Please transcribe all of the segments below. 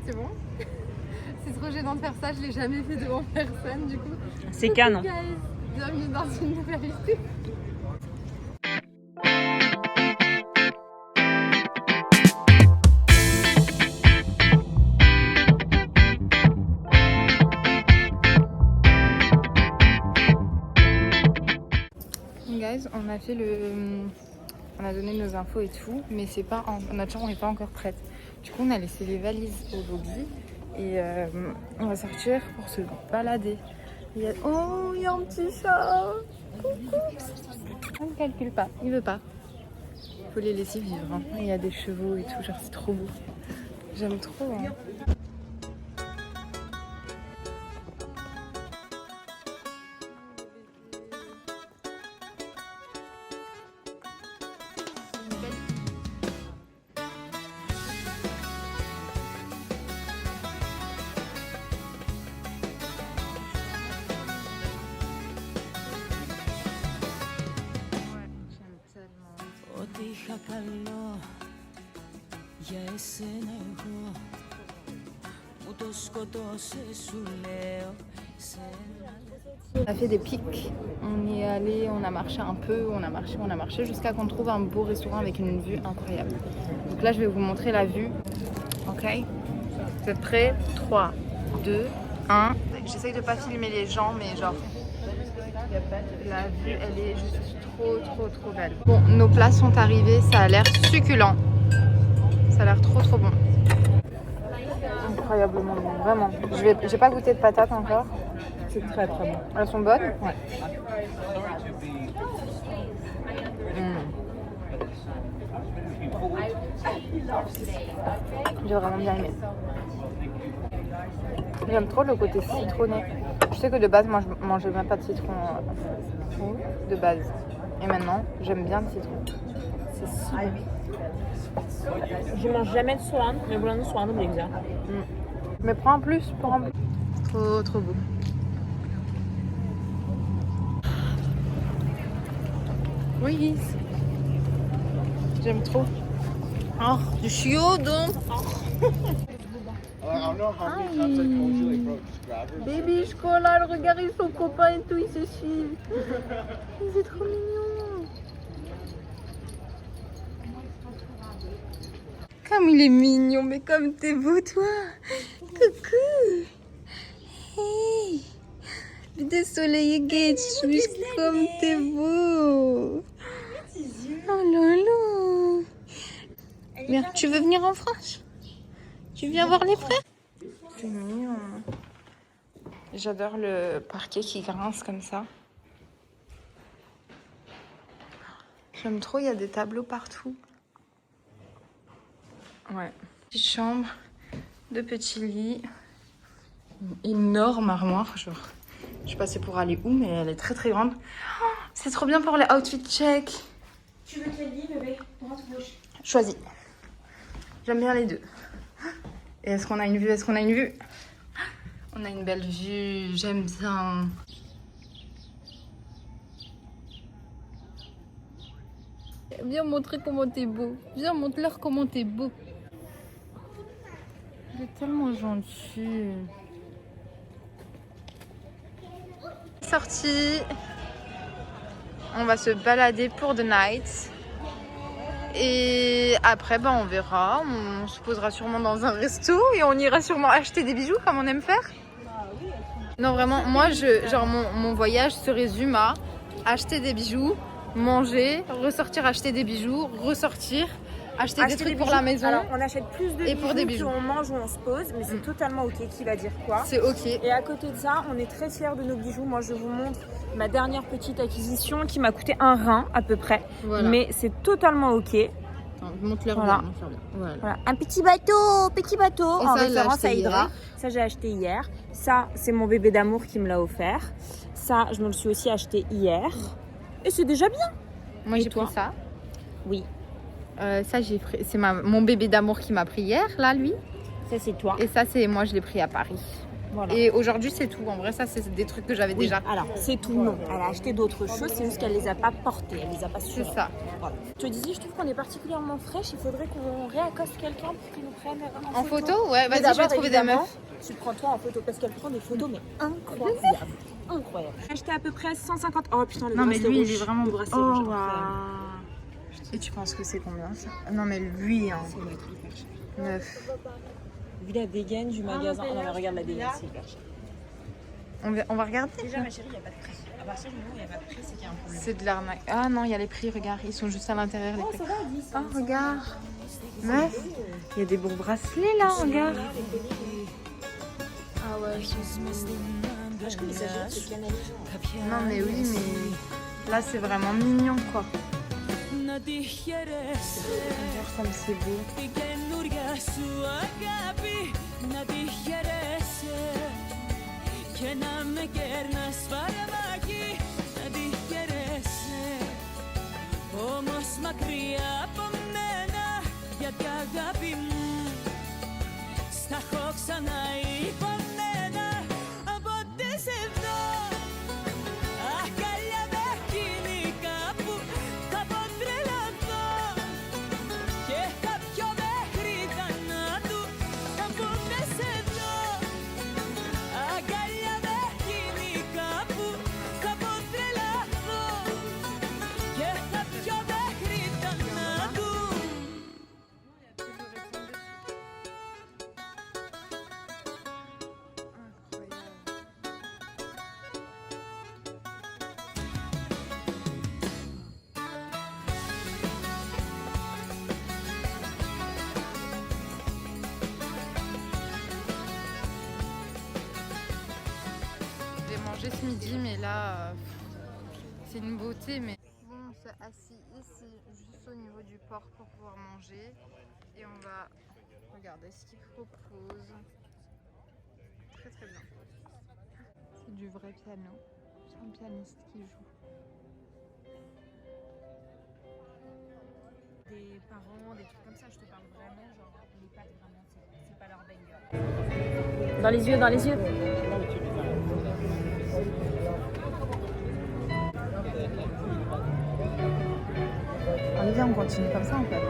C'est bon. C'est trop gênant de faire ça, je l'ai jamais fait devant personne du coup. C'est canon. Guys, bienvenue dans une nouvelle vidéo. Guys, on a fait on a donné nos infos et tout, mais c'est pas notre chambre n'est pas encore prête. Du coup, on a laissé les valises au lobby et on va sortir pour se balader. Oh, il y a un petit chat. Coucou. On ne calcule pas, il veut pas. Faut les laisser vivre. Hein. Il y a des chevaux et tout, genre c'est trop beau. J'aime trop. Hein. On a fait des pics, on y est allé, on a marché un peu, on a marché jusqu'à qu'on trouve un beau restaurant avec une vue incroyable. Donc là je vais vous montrer la vue, ok? Vous êtes prêts? 3, 2, 1. J'essaye de pas filmer les gens mais genre la vue elle est juste trop belle. Bon, nos plats sont arrivés, ça a l'air succulent, ça a l'air trop bon. Incroyablement bon, vraiment. J'ai pas goûté de patates encore. C'est très bon. Elles sont bonnes? Ouais. J'ai vraiment bien aimé. J'aime trop le côté citronné. Je sais que de base, moi je mangeais même pas de citron de base. Et maintenant, j'aime bien le citron. C'est si bon. Je mange jamais de soin, mais bulan de soin bile güzel. Mais prends en plus, prends en plus. Trop beau. Oui. J'aime trop. Oh, chiodo. Baby Scola, regardez son copain et tout, il se suit. C'est trop mignon. Comme il est mignon, mais comme t'es beau toi. Coucou. Hey. Le soleil est comme t'es beau. Oh lolo. Bien, tu veux venir en France? Tu viens voir les frères? C'est mignon. J'adore le parquet qui grince comme ça. J'aime trop, il y a des tableaux partout. Ouais. Petite chambre, 2 petits lits, une énorme armoire, genre. Je sais pas c'est pour aller où, mais elle est très grande. Oh, c'est trop bien pour les outfits check. Tu veux quel lit, bébé? Droite ou gauche? Choisis. J'aime bien les deux. Et est-ce qu'on a une vue? On a une belle vue, j'aime bien. Viens montrer comment t'es beau. Viens montre-leur comment t'es beau. Il est tellement gentil. Sortie. On va se balader pour the night. Et après, on verra. On se posera sûrement dans un resto et on ira sûrement acheter des bijoux comme on aime faire. Non, vraiment, moi, mon voyage se résume à acheter des bijoux, manger, ressortir acheter des bijoux, ressortir, acheter des trucs pour la maison. Alors, on achète plus de bijoux pour des bijoux. qu'on mange ou on se pose, mais c'est totalement ok. Qui va dire quoi? C'est ok. Et à côté de ça, on est très fiers de nos bijoux. Moi, je vous montre ma dernière petite acquisition qui m'a coûté un rein à peu près. Voilà. Mais c'est totalement ok. Montre-leur voilà. Bien. Voilà. Un petit bateau en référence à Hydra. Hier. Ça, j'ai acheté hier. Ça, c'est mon bébé d'amour qui me l'a offert. Ça, je me le suis aussi acheté hier. Et c'est déjà bien. Moi, j'ai pris ça. Oui. Ça, c'est mon bébé d'amour qui m'a pris hier, là, lui. Ça, c'est toi. Et ça, c'est moi, je l'ai pris à Paris. Voilà. Et aujourd'hui, c'est tout. En vrai, ça, c'est des trucs que j'avais déjà. Alors, c'est tout, non. Elle a acheté d'autres choses, c'est juste qu'elle les a pas portées, elle les a pas suivies. C'est ça. Voilà. Je te disais, je trouve qu'on est particulièrement fraîche. Il faudrait qu'on réaccoste quelqu'un pour qu'il nous prenne En photo? Ouais, Mais vas-y, je vais d'abord, trouver des évidemment, meufs. Tu prends toi en photo parce qu'elle prend des photos, mais incroyables. Incroyable. J'ai acheté à peu près 150. Oh putain, le Non, mais bracelet lui, rouge. il est vraiment. Le bracelet Oh, rouge, waouh. incroyable. Et tu penses que c'est combien ça? Non, mais lui, hein. Ça doit être hyper cher. Meuf. Vu la dégaine du magasin. Oh non, mais regarde la dégaine, c'est hyper cher. On va regarder. Déjà, ma chérie, il n'y a pas de prix. À partir du moment où il n'y a pas de prix, c'est qu'il y a un problème. C'est de l'arnaque. Ah non, il y a les prix, regarde. Ils sont juste à l'intérieur, les Oh, prix. ça va, 10. Oh, regarde. Meuf. Il y a des beaux bracelets là, regarde. Ah ouais. Je connais ça, c'est Canal. Non, mais oui, mais là, c'est vraiment mignon, quoi. Comme c'est beau. J'ai mangé ce midi, mais là, c'est une beauté. Mais bon, on s'est assis ici, juste au niveau du port pour pouvoir manger. Et on va regarder ce qu'ils proposent. Très très bien. C'est du vrai piano. C'est un pianiste qui joue. Des parents, des trucs comme ça, je te parle vraiment, genre, les pâtes, vraiment, c'est pas leur banger. Dans les yeux, dans les yeux. Allez, viens, on continue comme ça en fait.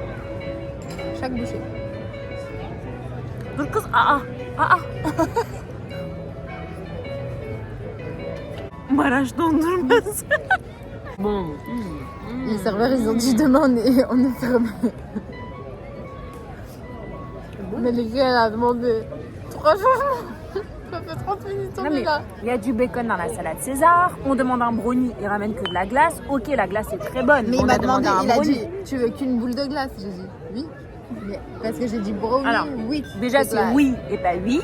Chaque bouchée. Mariage dondurması. Bon. Les serveurs, ils ont dit demain, on est fermé. Mais les gars, elle a demandé 3 changements. Ça fait 30 minutes, on est là. Il y a du bacon dans la salade César. On demande un brownie, il ramène que de la glace. Ok, la glace est très bonne. Mais on il m'a demandé, un il a brownie. dit, tu veux qu'une boule de glace? J'ai dit, oui. Mais parce que j'ai dit brownie, Alors, oui. déjà, de c'est glace. oui et pas oui.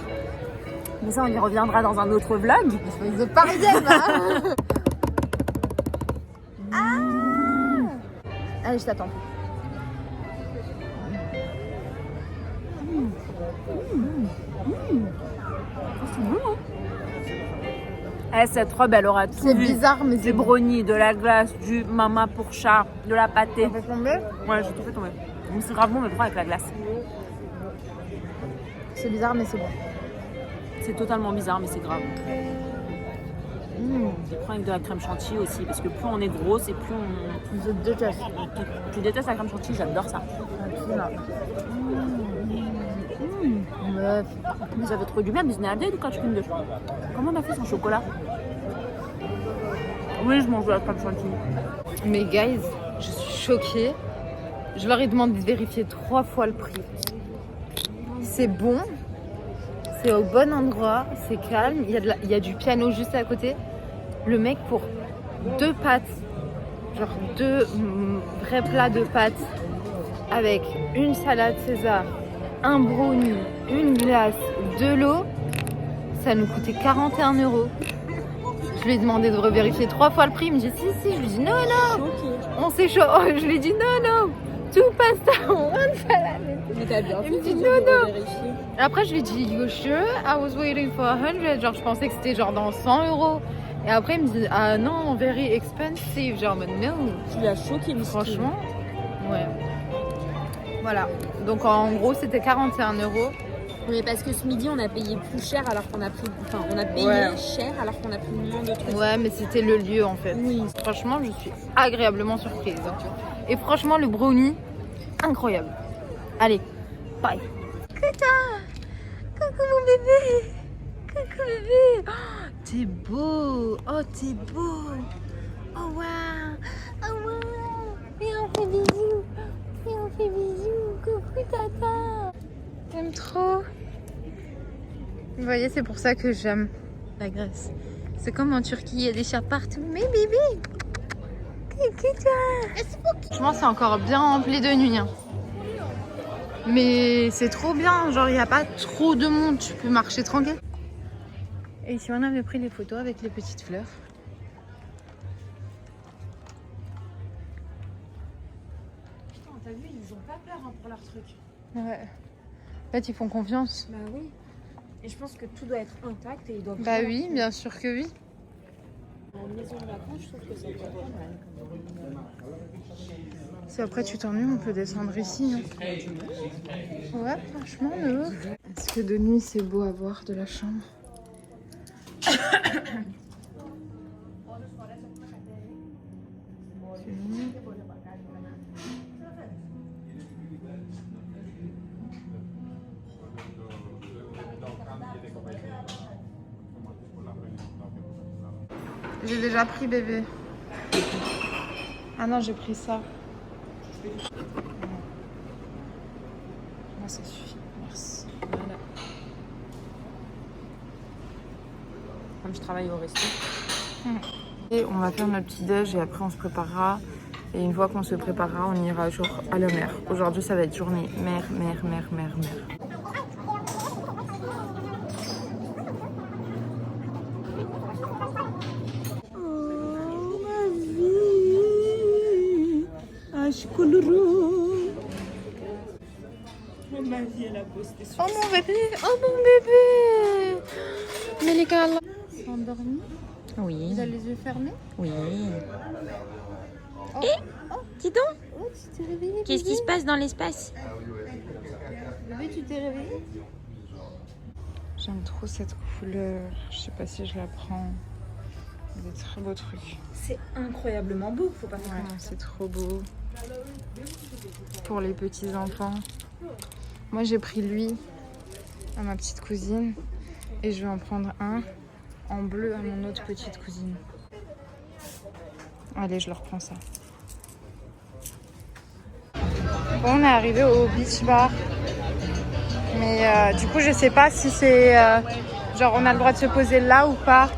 Mais ça, on y reviendra dans un autre vlog. Espèce de parisienne, hein. Allez, je t'attends. Eh, cette robe, elle aura tout. C'est bizarre, mais Du c'est bon. brownie, de la glace, du mama pour chat, de la pâtée. Ça fait tomber. Ouais, j'ai tout fait tomber. Mais c'est grave bon, mais prends avec la glace. C'est bizarre, mais c'est bon. C'est totalement bizarre, mais c'est grave. Je prends avec de la crème chantilly aussi, parce que plus on est grosse et plus on... Je déteste. Tu détestes la crème chantilly, j'adore ça. Meuf. Mais ça fait trop du bien, mais ce n'est du kaç gündür. Comment on a fait son chocolat? Oui, je mange de la crème chantilly. Mais guys, je suis choquée. Je leur ai demandé de vérifier 3 fois le prix. C'est bon, c'est au bon endroit, c'est calme, il y a du piano juste à côté. Le mec pour 2 pâtes, genre 2 vrais plats de pâtes avec une salade César, un brownie, une glace, de l'eau, ça nous coûtait 41 €. Je lui ai demandé de revérifier 3 fois le prix, il me dit si, je lui dis non, on s'est chaud, je lui ai dit non, tout pasta, one salade. Mais t'as bien Il me dit non. Après je lui ai dit you sure? I was waiting for 100, genre je pensais que c'était genre dans 100 €. Et après il me dit ah non, very expensive, genre mais non. Tu l'as choqué, Franchement, ouais. Voilà, donc en gros c'était 41 €. Oui, parce que ce midi, on a payé plus cher alors qu'on a pris... Enfin, on a payé cher alors qu'on a pris moins de trucs. Ouais, mais c'était le lieu en fait. Oui. Franchement, je suis agréablement surprise. Et franchement, le brownie, incroyable. Allez, bye. Coucou mon bébé. Coucou bébé. Oh, t'es beau. Oh, t'es beau. Oh, waouh. Oh, waouh. Viens, on fait bisous. Viens, on fait bisous. Coucou tata. J'aime trop. Vous voyez, c'est pour ça que j'aime la Grèce. C'est comme en Turquie, il y a des chats partout. Mais bébé, coucou toi. Franchement, c'est encore bien rempli de nuit. Hein. Mais c'est trop bien, genre il n'y a pas trop de monde, tu peux marcher tranquille. Et ici, on avait pris les photos avec les petites fleurs. Putain, t'as vu, ils ont pas peur hein, pour leur truc. Ouais. En fait, ils font confiance. Bah oui. Et je pense que tout doit être intact et ils doivent... Bah oui, bien sûr que oui. En maison de vacances, je trouve que ça peut être pas mal. Si après tu t'ennuies, on peut descendre ici. Hein. Ouais, franchement, de ouf. Est-ce que de nuit, c'est beau à voir de la chambre? C'est mignon. J'ai déjà pris bébé. Ah non, j'ai pris ça. Moi, ça suffit. Merci. Voilà. Comme je travaille au resto. Et on va faire notre petit déj et après on se préparera. Et une fois qu'on se préparera, on ira genre à la mer. Aujourd'hui, ça va être journée mer. Ma vie, elle a posté sur... Oh mon bébé, oh mon bébé. Mais les gars, c'est endormi. Oui. Vous avez les yeux fermés. Oui. Oh. Dis donc, Oh, tu t'es réveillé. qu'est-ce qui se passe dans l'espace? Bébé, tu t'es réveillé. J'aime trop cette couleur. Je sais pas si je la prends. Des très beaux trucs. C'est incroyablement beau, faut pas faire. Ouais, c'est trop beau. Pour les petits enfants. Moi, j'ai pris lui à ma petite cousine et je vais en prendre un en bleu à mon autre petite cousine. Allez, je leur prends ça. Bon, on est arrivé au beach bar. Mais du coup, je sais pas si c'est genre on a le droit de se poser là ou pas.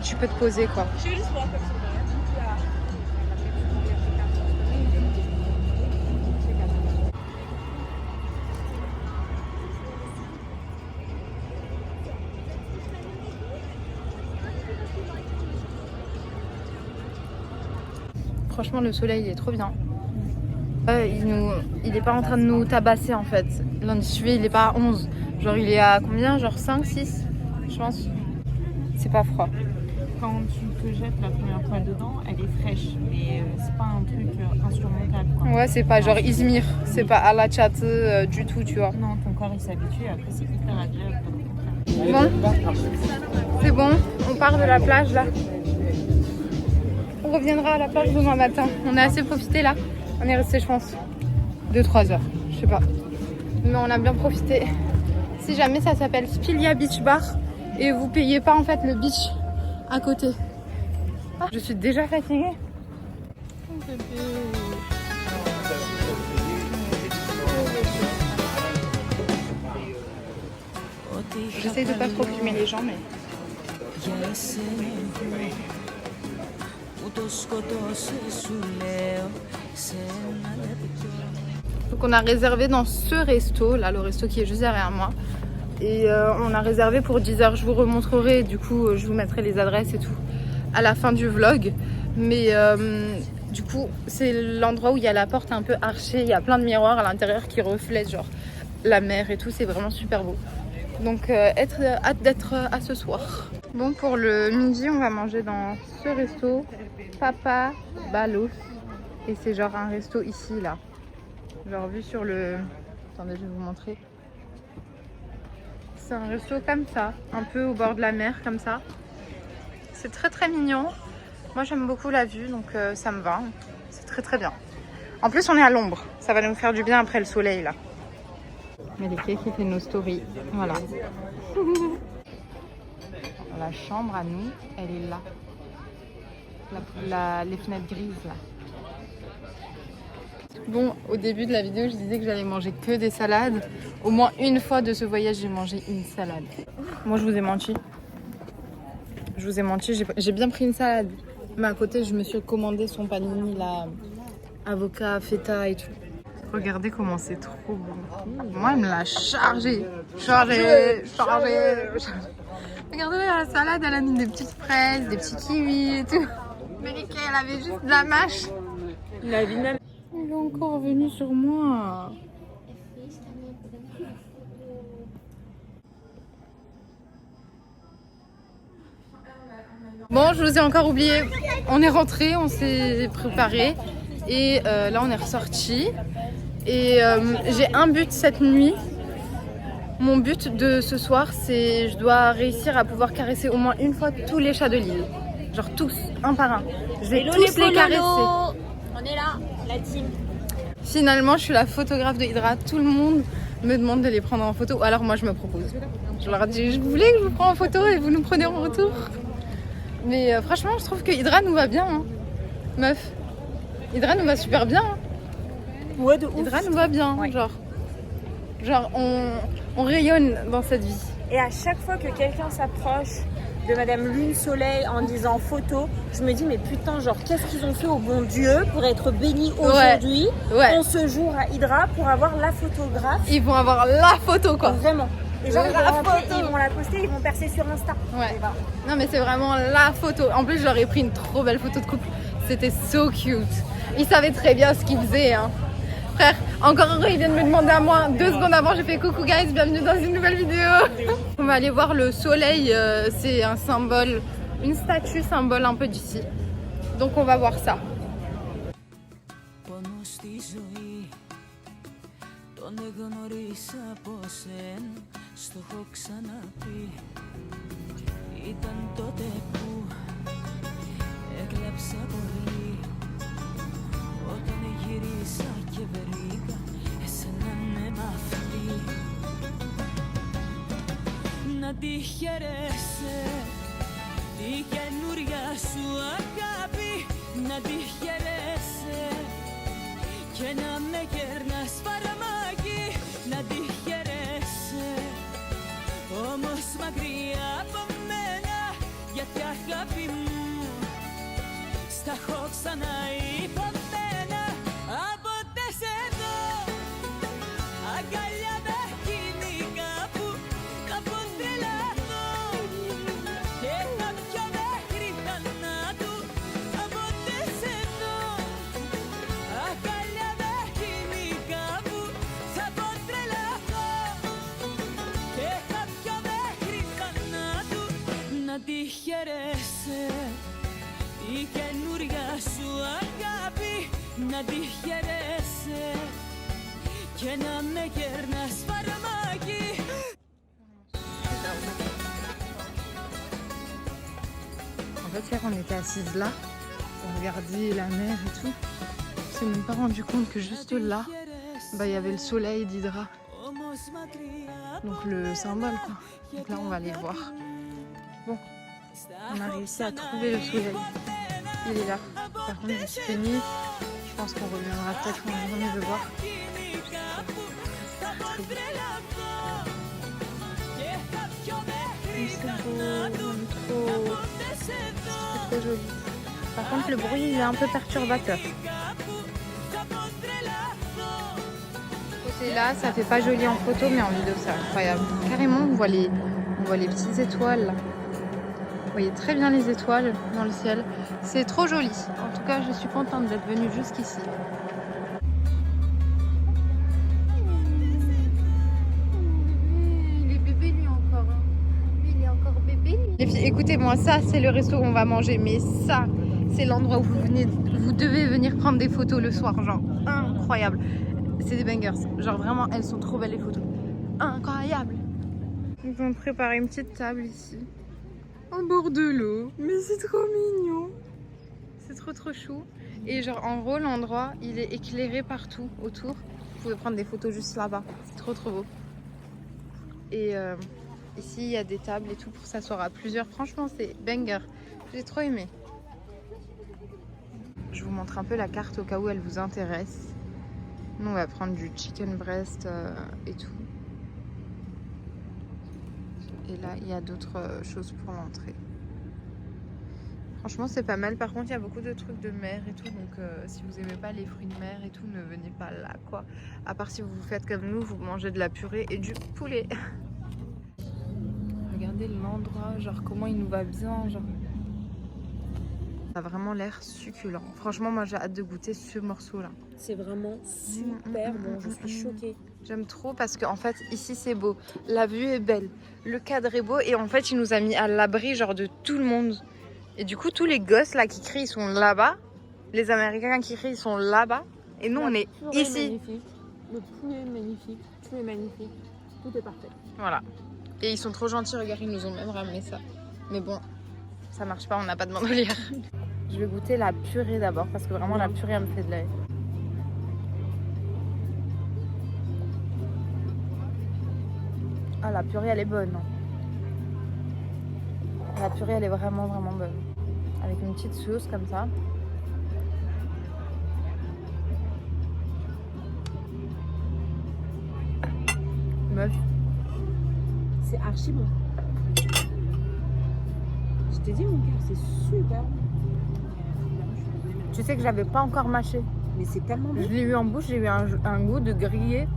Tu peux te poser quoi. Franchement, le soleil il est trop bien. Il est pas en train de nous tabasser en fait. L'individu il est pas à 11. Genre il est à combien? Genre 5, 6 je pense. C'est pas froid. Quand tu te jettes la première fois dedans, elle est fraîche, mais c'est pas un truc insurmontable. Quoi. Ouais, c'est pas genre Izmir, c'est pas Alaçatı du tout, tu vois. Non, ton corps il s'habitue, après c'est hyper agréable. Bon, c'est bon, on part de la plage là. On reviendra à la plage demain matin. On a assez profité là. On est resté, je pense, 2-3 heures, je sais pas. Mais on a bien profité. Si jamais ça s'appelle Spilia Beach Bar et vous payez pas en fait le beach à côté. Ah, je suis déjà fatiguée. J'essaye de pas trop filmer les gens, mais... Donc on a réservé dans ce resto, là le resto qui est juste derrière moi. Et on a réservé pour 10h, je vous remontrerai, du coup je vous mettrai les adresses et tout à la fin du vlog. Mais du coup c'est l'endroit où il y a la porte un peu archée, il y a plein de miroirs à l'intérieur qui reflètent genre la mer et tout, c'est vraiment super beau. Donc hâte d'être à ce soir. Bon, pour le midi on va manger dans ce resto, Papa Balos. Et c'est genre un resto ici, là. Genre vu sur le... Attendez, je vais vous montrer. C'est un resto comme ça, un peu au bord de la mer, comme ça. C'est très très mignon. Moi j'aime beaucoup la vue, donc ça me va. C'est très très bien. En plus on est à l'ombre, ça va nous faire du bien après le soleil là. Melike qui fait nos stories, voilà. La chambre à nous, elle est là. Les fenêtres grises là. Bon, au début de la vidéo, je disais que j'allais manger que des salades. Au moins une fois de ce voyage, j'ai mangé une salade. Moi, je vous ai menti. J'ai bien pris une salade. Mais à côté, je me suis commandé son panini, là, avocat, feta et tout. Regardez comment c'est trop beau. Moi, elle me l'a chargé. Chargé. Regardez la salade, elle a mis des petites fraises, des petits kiwis et tout. Melike, elle avait juste de la mâche. La vie même. Il est encore venu sur moi. Bon, je vous ai encore oublié. On est rentré, on s'est préparé et là on est ressorti. Et j'ai un but cette nuit. Mon but de ce soir, c'est je dois réussir à pouvoir caresser au moins une fois tous les chats de l'île. Genre tous, un par un. Je vais tous les caresser. On est là, la team. Finalement, je suis la photographe de Hydra. Tout le monde me demande de les prendre en photo. Ou alors moi, je me propose. Je leur dis, je voulais que je vous prenne en photo et vous nous prenez en retour. Mais franchement, je trouve que Hydra nous va bien. Hein. Meuf, Hydra nous va super bien. Hein. Ouais, de ouf. Hydra nous va bien. Ouais. Genre on rayonne dans cette vie. Et à chaque fois que quelqu'un s'approche de Madame Lune Soleil en disant photo, je me dis mais putain, genre qu'est-ce qu'ils ont fait au bon Dieu pour être bénis aujourd'hui en ce jour à Hydra pour avoir la photographe. Ils vont avoir la photo quoi. Vraiment. Et genre ils vont la poster, ils vont percer sur Insta. Ouais. Non mais c'est vraiment la photo. En plus je leur ai pris une trop belle photo de couple. C'était so cute. Ils savaient très bien ce qu'ils faisaient hein. Frère, encore heureux, ils viennent me demander à moi. 2 secondes avant, j'ai fait coucou guys, bienvenue dans une nouvelle vidéo. On va aller voir le soleil, c'est un symbole, une statue symbole un peu d'ici. Donc on va voir ça. Όταν γυρίσα και βρήκα εσένα με μ' αυτή να τη χαιρέσαι τη καινούρια σου αγάπη να τη χαιρέσαι και να με κέρνας φαρμάκι να τη χαιρέσαι όμως μακριά από μένα γιατί αγάπη μου στα έχω ξαναείπα να τη χαιρέσαι η καινούρια σου αγάπη να τη χαιρέσαι και να με κέρνας φαρμάκι. En fait, hier on était assises là, on regardait la mer et tout. On s'est même pas rendu compte que juste là, bah, y avait le soleil d'Hydra. Donc le symbole quoi. Donc là on va aller le voir. Bon, on a réussi à trouver le soleil. Il est là. Par contre, il fait nuit. Je pense qu'on reviendra peut-être en journée de voir. C'est beau, c'est trop joli. Par contre, le bruit il est un peu perturbateur. Côté là, ça fait pas joli en photo, mais en vidéo, c'est incroyable. Carrément, on voit les petites étoiles là. Vous voyez très bien les étoiles dans le ciel. C'est trop joli. En tout cas, je suis contente d'être venue jusqu'ici. Il est bébé lui encore. Hein. Il est encore bébé. Les filles, écoutez-moi, ça c'est le resto où on va manger. Mais ça, c'est l'endroit où vous devez venir prendre des photos le soir, genre incroyable. C'est des bangers, genre vraiment elles sont trop belles les photos. Incroyable. Donc on prépare une petite table ici, au bord de l'eau. Mais c'est trop mignon. C'est trop chou. Et genre en gros l'endroit il est éclairé partout autour. Vous pouvez prendre des photos juste là-bas. C'est trop beau. Et ici il y a des tables et tout pour s'asseoir à plusieurs. Franchement c'est banger. J'ai trop aimé. Je vous montre un peu la carte au cas où elle vous intéresse. Nous on va prendre du chicken breast et tout. Et là il y a d'autres choses pour l'entrée. Franchement c'est pas mal. Par contre il y a beaucoup de trucs de mer et tout. Donc si vous aimez pas les fruits de mer et tout, ne venez pas là quoi. À part si vous faites comme nous, vous mangez de la purée et du poulet. Regardez l'endroit, genre comment il nous va bien, genre. Ça a vraiment l'air succulent. Franchement, moi j'ai hâte de goûter ce morceau-là. C'est vraiment super bon, je suis choquée. J'aime trop parce qu'en fait, ici c'est beau. La vue est belle, le cadre est beau et en fait, il nous a mis à l'abri genre de tout le monde. Et du coup, tous les gosses là qui crient, ils sont là-bas. Les Américains qui crient, ils sont là-bas. Et nous, on est ici. Le poulet est magnifique, tout est magnifique, tout est parfait. Voilà. Et ils sont trop gentils, regarde, ils nous ont même ramené ça. Mais bon, ça marche pas, on n'a pas de bandolière. Je vais goûter la purée d'abord parce que vraiment la purée elle me fait de l'œil. Ah la purée elle est bonne. La purée elle est vraiment bonne. Avec une petite sauce comme ça. Meuf. C'est archi bon. Je t'ai dit mon cœur, c'est super bon. Tu sais que j'avais pas encore mâché. Mais c'est tellement bon. Je l'ai eu en bouche, j'ai eu un goût de grillé.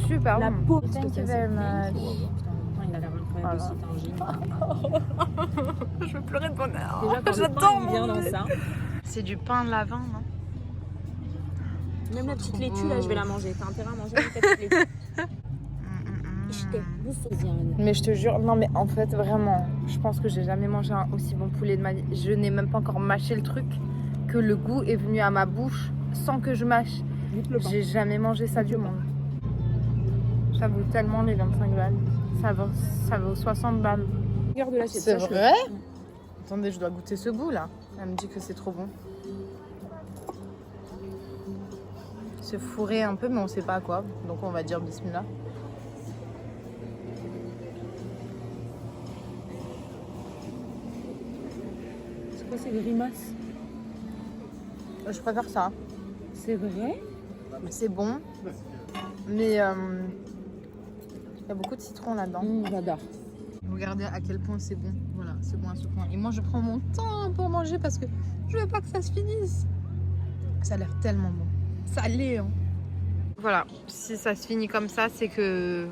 Super La bon. peau. Thank you very much. Il a l'air incroyable aussi, t'es un génie. Je veux pleurer de bonheur. Déjà, quand J'adore le pain, il vient dans ça. C'est du pain lavin, non? Même la petite laitue, là, je vais la manger. T'as intérêt à manger la petite laitue. Mais je te jure, non mais en fait vraiment, je pense que j'ai jamais mangé un aussi bon poulet de ma vie. Je n'ai même pas encore mâché le truc, que le goût est venu à ma bouche sans que je mâche. J'ai jamais mangé ça du monde. Ça vaut tellement les 25 balles. Ça vaut 60 balles. Regarde l'assiette. C'est vrai? Attendez, je dois goûter ce bout là. Elle me dit que c'est trop bon. C'est fourré un peu mais on sait pas à quoi. Donc on va dire bismillah. C'est des grimaces. Je préfère ça. C'est vrai? C'est bon. Mais il y a beaucoup de citron là-dedans. J'adore. Regardez à quel point c'est bon. Voilà, c'est bon à ce point. Et moi, je prends mon temps pour manger parce que je veux pas que ça se finisse. Ça a l'air tellement bon. Salé, hein. Voilà, si ça se finit comme ça, c'est que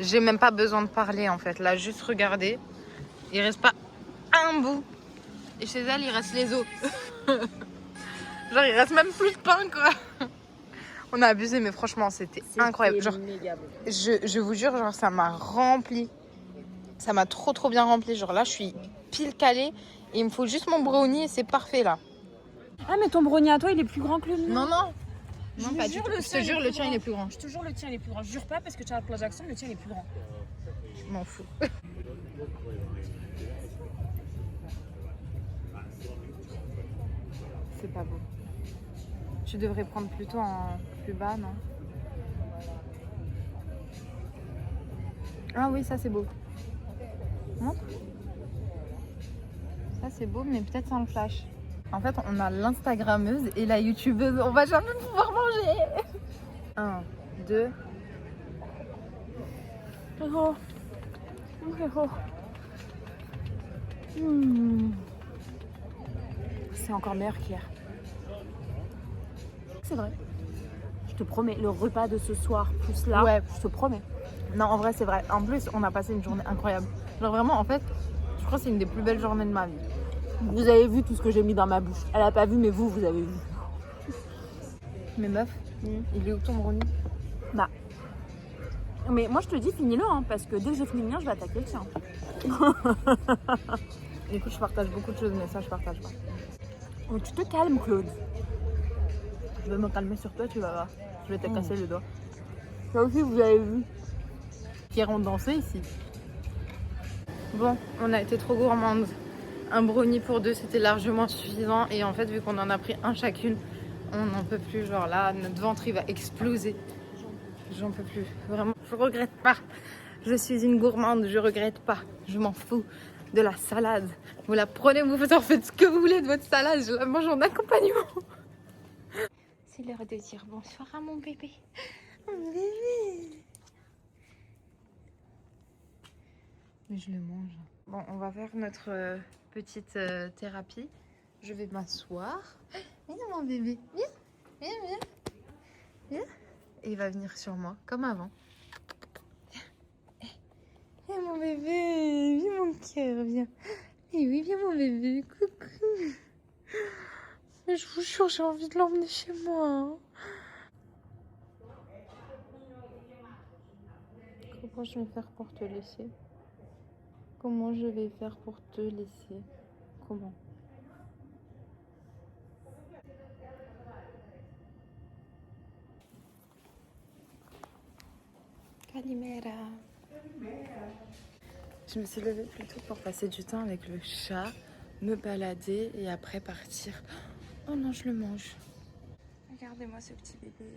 j'ai même pas besoin de parler en fait. Là, juste regardez. Il reste pas un bout. Et chez elle, il reste les os. Genre, il reste même plus de pain, quoi. On a abusé, mais franchement, c'était incroyable. Genre, je vous jure, genre, ça m'a rempli. Ça m'a trop bien rempli. Genre là, je suis pile calée. Et il me faut juste mon brownie et c'est parfait, là. Ah, mais ton brownie à toi, il est plus grand que le mien. Non, pas du tout. Je te jure, le tien, il est plus grand. Je te jure, le tien, il est plus grand. Je jure pas parce que Charles Jackson, le tien, il est plus grand. Je m'en fous. C'est pas beau. Tu devrais prendre plutôt en plus bas, non? Ah oui, ça c'est beau. Montre. Ça c'est beau, mais peut-être sans le flash. En fait, on a l'Instagrammeuse et la YouTubeuse. On va jamais pouvoir manger. 1, 2. Oh. Oh. C'est encore meilleur qu'hier. C'est vrai. Je te promets, le repas de ce soir plus là, ouais. Je te promets. Non, en vrai, c'est vrai. En plus, on a passé une journée incroyable. Genre vraiment, en fait, je crois que c'est une des plus belles journées de ma vie. Vous avez vu tout ce que j'ai mis dans ma bouche. Elle a pas vu, mais vous avez vu. Mais meuf, il est où ton brownie? Bah. Mais moi, je te dis, finis-le, hein, parce que dès que j'ai fini le mien, je vais attaquer le tien. Écoute, je partage beaucoup de choses, mais ça, je partage pas. Oh, tu te calmes, Claude. Je vais me calmer sur toi, tu vas voir. Je vais te casser le doigt. Ça aussi, vous avez vu. Qui ont dansé ici. Bon, on a été trop gourmandes. Un brownie pour deux, c'était largement suffisant. Et en fait, vu qu'on en a pris un chacune, on n'en peut plus. Genre là, notre ventre, il va exploser. J'en peux plus. Vraiment, je regrette pas. Je suis une gourmande, je regrette pas. Je m'en fous de la salade. Vous la prenez, vous en faites ce que vous voulez de votre salade. Je la mange en accompagnement. C'est l'heure de dire bonsoir à mon bébé. Mon bébé. Mais je le mange. Bon, on va faire notre petite thérapie. Je vais m'asseoir. Viens mon bébé. Viens. Viens, viens. Viens. Et il va venir sur moi, comme avant. Viens mon bébé. Viens mon cœur, viens. Et oui, viens mon bébé. Coucou. Mais je vous jure, j'ai envie de l'emmener chez moi. Comment je vais faire pour te laisser? Comment je vais faire pour te laisser? Comment? Calimera. Je me suis levée plus tôt pour passer du temps avec le chat, me balader et après partir. Oh non, je le mange. Regardez-moi ce petit bébé.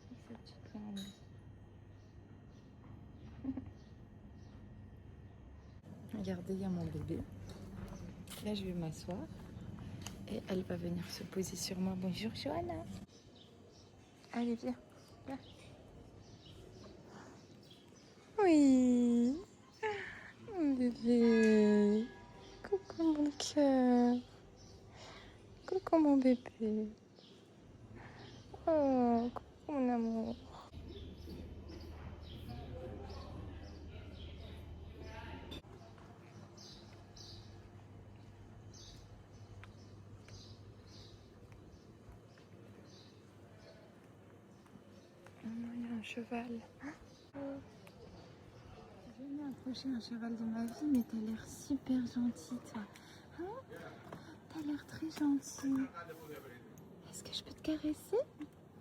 Cette petite langue. Regardez, il y a mon bébé. Là, je vais m'asseoir et elle va venir se poser sur moi. Bonjour, Johanna. Allez, viens. Viens. Oui. Mon bébé. Coucou, mon cœur. Coucou, mon bébé. Oh, coucou, mon amour. Il y a un cheval. J'ai jamais approché un cheval de ma vie, mais t'as l'air super gentil, toi. Hein? T'as l'air très gentil. Est-ce que je peux te caresser?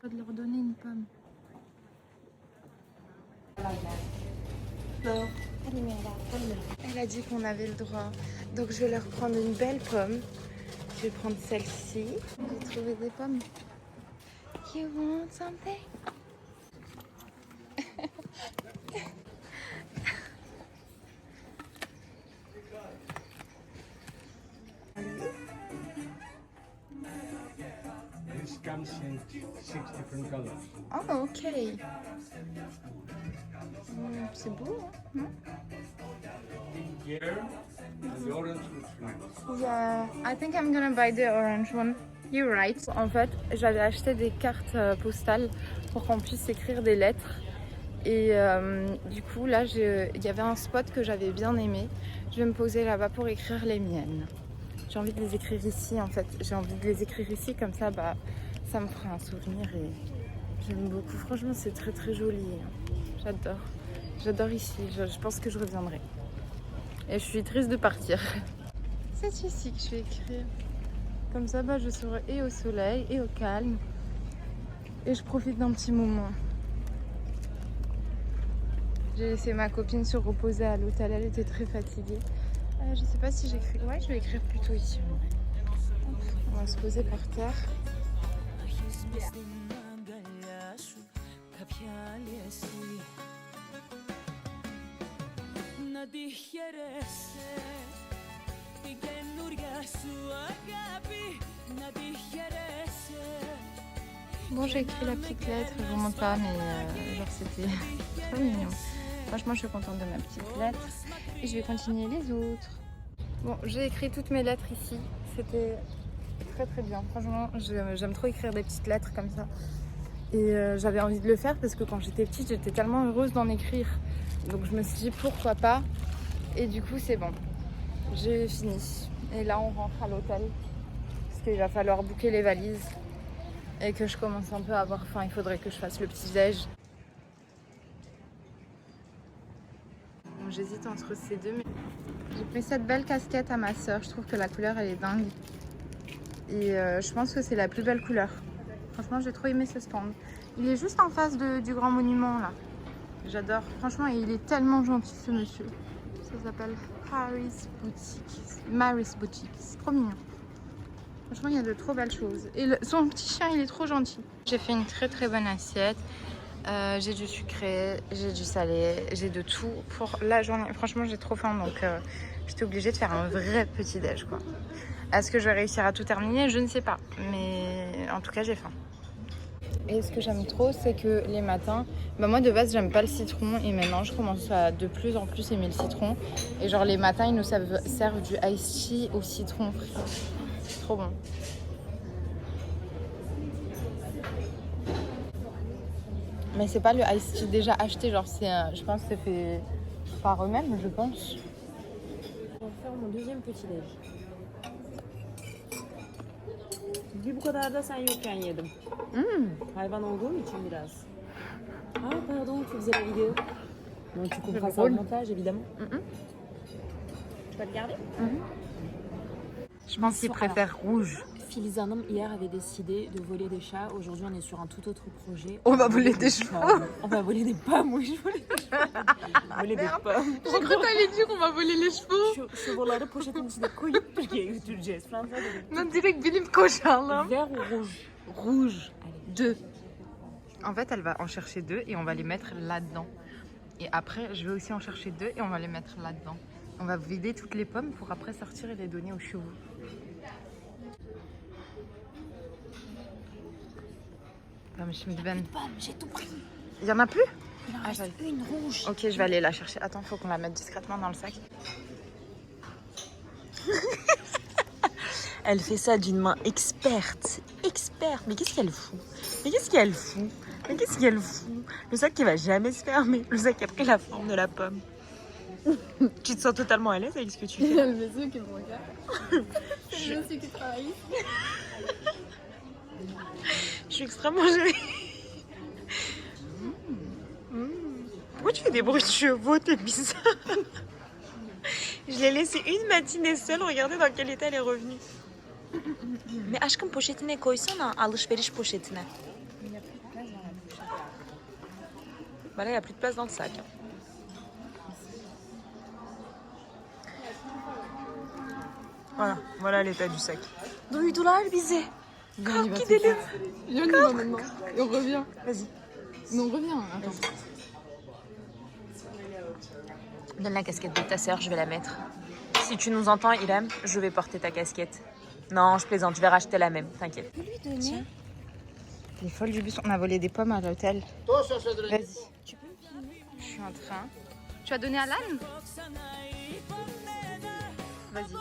Je vais leur donner une pomme. Elle a dit qu'on avait le droit. Donc je vais leur prendre une belle pomme. Je vais prendre celle-ci. J'ai trouvé des pommes. You want something? This comes in 6 different colors. Oh, ok. C'est beau, hein? Non? Here, and the orange looks nice. Yeah, I think I'm gonna buy the orange one. You're right. En fait, j'avais acheté des cartes postales pour qu'on puisse écrire des lettres. Et du coup, là, il y avait un spot que j'avais bien aimé. Je vais me poser là-bas pour écrire les miennes. J'ai envie de les écrire ici, en fait. J'ai envie de les écrire ici, comme ça, bah, ça me fera un souvenir. Et j'aime beaucoup. Franchement, c'est très, très joli. J'adore. J'adore ici. Je pense que je reviendrai. Et je suis triste de partir. C'est ici que je vais écrire. Comme ça, bah, je serai et au soleil et au calme. Et je profite d'un petit moment. J'ai laissé ma copine se reposer à l'hôtel. Elle était très fatiguée. Je sais pas si j'écris. Ouais, je vais écrire plutôt ici. On va se poser par terre. Bon, j'ai écrit la petite lettre, je vous montre pas, mais genre c'était trop mignon. Franchement, je suis contente de ma petite lettre et je vais continuer les autres. Bon, j'ai écrit toutes mes lettres ici, c'était très très bien. Franchement, j'aime trop écrire des petites lettres comme ça. Et j'avais envie de le faire parce que quand j'étais petite, j'étais tellement heureuse d'en écrire. Donc je me suis dit pourquoi pas. Et du coup, c'est bon, j'ai fini. Et là, on rentre à l'hôtel parce qu'il va falloir bouquer les valises. Et que je commence un peu à avoir faim, il faudrait que je fasse le petit-déj. Bon, j'hésite entre ces deux, mais j'ai pris cette belle casquette à ma soeur. Je trouve que la couleur, elle est dingue. Et je pense que c'est la plus belle couleur. Franchement, j'ai trop aimé ce stand. Il est juste en face du grand monument là. J'adore. Franchement, il est tellement gentil ce monsieur. Ça s'appelle Mary's Boutique. C'est trop mignon. Franchement, il y a de trop belles choses. Et son petit chien, il est trop gentil. J'ai fait une très très bonne assiette. J'ai du sucré, j'ai du salé, j'ai de tout pour la journée. Franchement, j'ai trop faim, donc j'étais obligée de faire un vrai petit déj, quoi. Est-ce que je vais réussir à tout terminer? Je ne sais pas, mais en tout cas, j'ai faim. Et ce que j'aime trop, c'est que les matins, moi de base, j'aime pas le citron, et maintenant, je commence à de plus en plus aimer le citron. Et genre les matins, ils nous servent du iced tea au citron frit. C'est trop bon. Mais c'est pas le iced tea déjà acheté, genre c'est je pense que c'est fait par eux-mêmes, je pense. Je vais faire mon deuxième petit déj. Bir bu kadar da sen yokken yedim. Hayvan olduğum için biraz. Ah pardon, tu faisais la vidéo. Donc tu couperas ça au montage évidemment. Tu vas le garder? Je pense qu'ils préfèrent rouge. Filiz Hanım hier avait décidé de voler des chats. Aujourd'hui, on est sur un tout autre projet. On va voler des chevaux. On va voler des pommes. Oui, je voulais des chevaux. Voler des pommes. J'ai cru que t'allais dire qu'on va voler les chevaux. Çuvalları poşetin içine koyup Türkiye'ye götüreceğiz. Fransa'da Non, direct benim koşalım. Vert ou rouge? Rouge. Deux. En fait, elle va en chercher deux et on va les mettre là-dedans. Et après, je vais aussi en chercher deux et on va les mettre là-dedans. On va vider toutes les pommes pour après sortir et les donner aux chevaux. J'ai tout pris. Il y en a plus? Il en reste une rouge. Ok, je vais aller la chercher. Attends, faut qu'on la mette discrètement dans le sac. Elle fait ça d'une main experte. Experte. Mais qu'est-ce qu'elle fout? Mais qu'est-ce qu'elle fout? Mais qu'est-ce qu'elle fout? Le sac qui va jamais se fermer. Le sac qui a pris la forme de la pomme. Tu te sens totalement à l'aise avec ce que tu fais? Il y a le monsieur qui me regarde. C'est le monsieur qui travaille. Je suis extrêmement gênée. Pourquoi tu fais des bruits de chevaux? T'es bizarre. Je l'ai laissée une matinée seule. Regardez dans quel état elle est revenue. Mais aşkım poşetine koysana. Alışveriş poşetine. Bah là, il n'y a plus de place dans le sac. Voilà l'état du sac. Duydular bizi. Kalk gidelim. Viens, on y va maintenant. Et on revient. Vas-y. Non, on revient. Attends. Donne la casquette de ta sœur, je vais la mettre. Si tu nous entends, Ilham, je vais porter ta casquette. Non, je plaisante, je vais racheter la même, t'inquiète. Tiens. Les folles du bus, on a volé des pommes à l'hôtel. Vas-y. Tu peux me filmer? Je suis en train. Tu as donné à l'âne? Vas-y.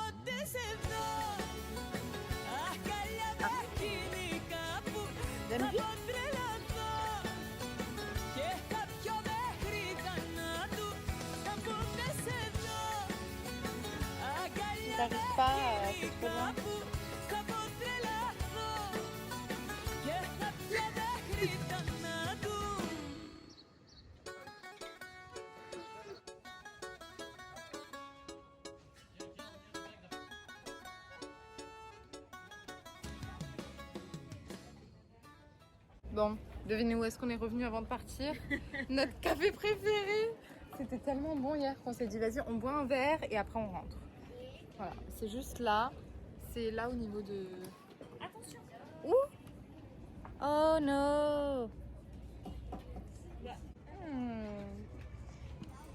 Donne-lui. Si t'arrives pas, c'est trop loin. Bon, devinez où est-ce qu'on est revenu avant de partir? Notre café préféré. C'était tellement bon hier qu'on s'est dit vas-y on boit un verre et après on rentre. Voilà, c'est juste là. C'est là au niveau de... Attention. Où? Oh no.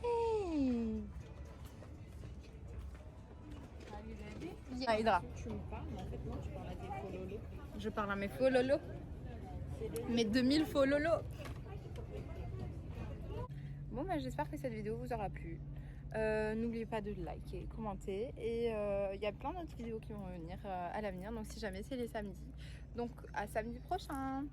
Hey. Hydra. Tu me parles, mais en fait, non, tu parles à tes faux lolos. Je parle à mes faux lolos. Mes 2000 faux lolos. Bon, bah, j'espère que cette vidéo vous aura plu. N'oubliez pas de liker, commenter. Et il y a plein d'autres vidéos qui vont venir à l'avenir. Donc si jamais c'est les samedis. Donc à samedi prochain.